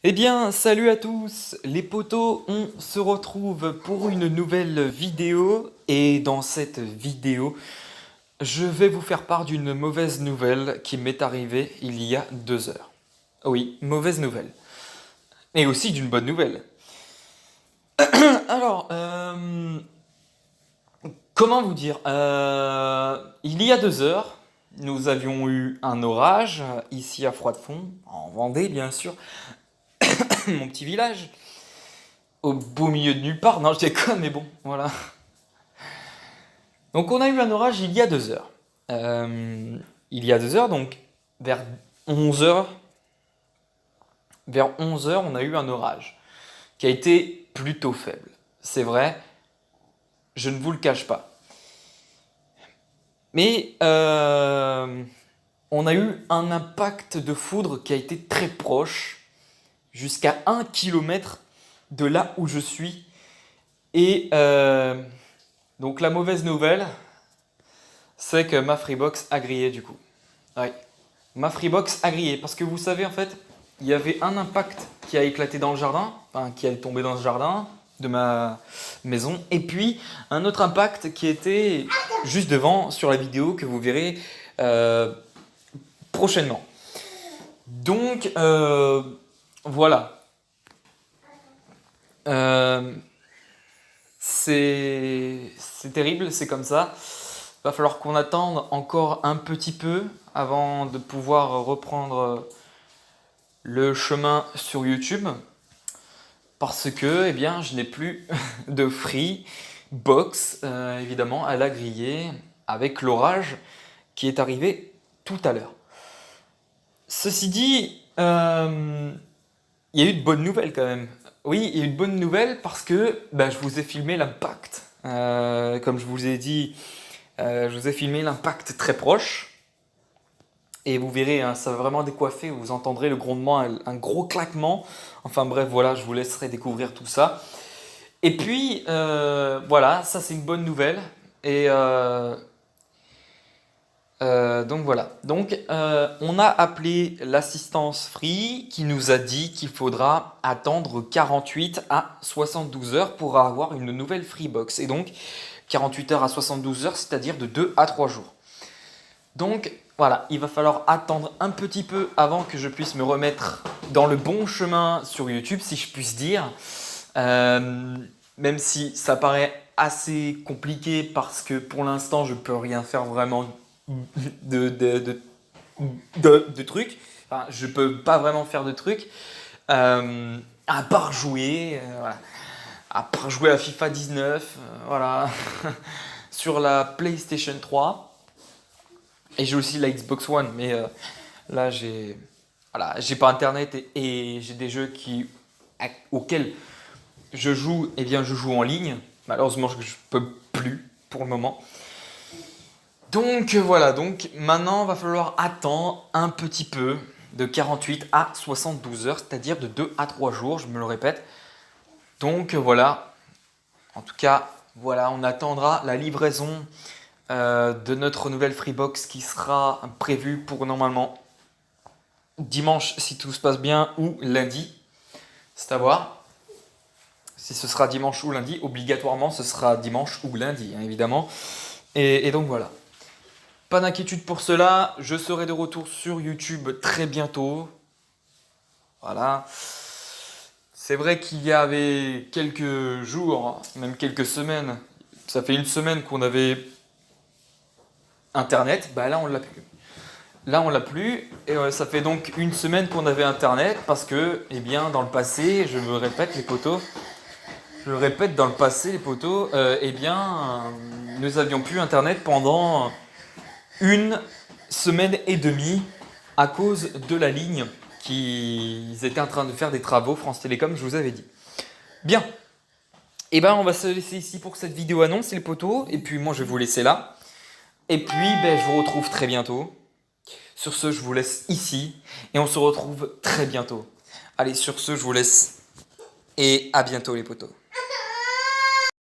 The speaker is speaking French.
Eh bien, salut à tous, les potos, on se retrouve pour une nouvelle vidéo et dans cette vidéo, je vais vous faire part d'une mauvaise nouvelle qui m'est arrivée il y a 2 heures. Oui, mauvaise nouvelle. Et aussi d'une bonne nouvelle. Alors, comment vous dire il y a 2 heures, nous avions eu un orage ici à Froidefond, en Vendée bien sûr, mon petit village. Au beau milieu de nulle part. Non, je déconne, mais bon, voilà. Donc on a eu un orage il y a 2 heures. Il y a 2 heures, donc vers 11 heures, on a eu un orage qui a été plutôt faible. C'est vrai, je ne vous le cache pas. Mais on a eu un impact de foudre qui a été très proche, jusqu'à 1 kilomètre de là où je suis. Et donc la mauvaise nouvelle, c'est que ma Freebox a grillé du coup. Ouais. Ma Freebox a grillé parce que vous savez en fait, il y avait un impact qui a éclaté dans le jardin, enfin qui est tombé dans ce jardin de ma maison, et puis un autre impact qui était juste devant sur la vidéo que vous verrez euh, prochainement. Donc voilà. Euh, c'est terrible, c'est comme ça. Va falloir qu'on attende encore un petit peu avant de pouvoir reprendre le chemin sur YouTube parce que eh bien, je n'ai plus de free box, évidemment, à la griller avec l'orage qui est arrivé tout à l'heure. Ceci dit, il y a eu de bonnes nouvelles quand même. Oui, il y a eu de bonnes nouvelles parce que bah, je vous ai filmé l'impact. Comme je vous ai dit, je vous ai filmé l'impact très proche. Et vous verrez, hein, ça va vraiment décoiffer, vous entendrez le grondement, un gros claquement. Enfin bref, voilà, je vous laisserai découvrir tout ça. Et puis, voilà, ça c'est une bonne nouvelle. Et donc voilà. Donc on a appelé l'assistance Free qui nous a dit qu'il faudra attendre 48 à 72 heures pour avoir une nouvelle Freebox. Et donc 48 heures à 72 heures, c'est-à-dire de 2 à 3 jours. Donc voilà, il va falloir attendre un petit peu avant que je puisse me remettre dans le bon chemin sur YouTube, si je puisse dire. Même si ça paraît assez compliqué parce que pour l'instant je peux rien faire vraiment de, de, de, de trucs. Enfin, je peux pas vraiment faire de trucs. À part jouer, voilà. À part jouer à FIFA 19, voilà. Sur la PlayStation 3. Et j'ai aussi la Xbox One, mais là j'ai voilà, j'ai pas internet et j'ai des jeux auxquels je joue, et bien je joue en ligne. Malheureusement, je peux plus pour le moment. Donc voilà, donc maintenant va falloir attendre un petit peu de 48 à 72 heures, c'est-à-dire de 2 à 3 jours, je me le répète. Donc voilà, en tout cas, voilà, on attendra la livraison de notre nouvelle Freebox qui sera prévue pour normalement dimanche si tout se passe bien ou lundi. C'est à voir. Si ce sera dimanche ou lundi, obligatoirement ce sera dimanche ou lundi, hein, évidemment. Et donc voilà. Pas d'inquiétude pour cela, je serai de retour sur YouTube très bientôt. Voilà. C'est vrai qu'il y avait quelques jours, même quelques semaines, ça fait une semaine qu'on avait Internet, bah là on l'a plus. Là on l'a plus, et ça fait donc une semaine qu'on avait Internet parce que, eh bien, dans le passé, je me répète les potos, dans le passé les potos, eh bien, nous avions plus Internet pendant une semaine et demie à cause de la ligne qu'ils étaient en train de faire des travaux, France Télécom, je vous avais dit. Bien, et ben on va se laisser ici pour cette vidéo annonce les potos, et puis moi je vais vous laisser là. Et puis ben, je vous retrouve très bientôt. Sur ce, je vous laisse ici et on se retrouve très bientôt. Allez, sur ce, je vous laisse et à bientôt les potos.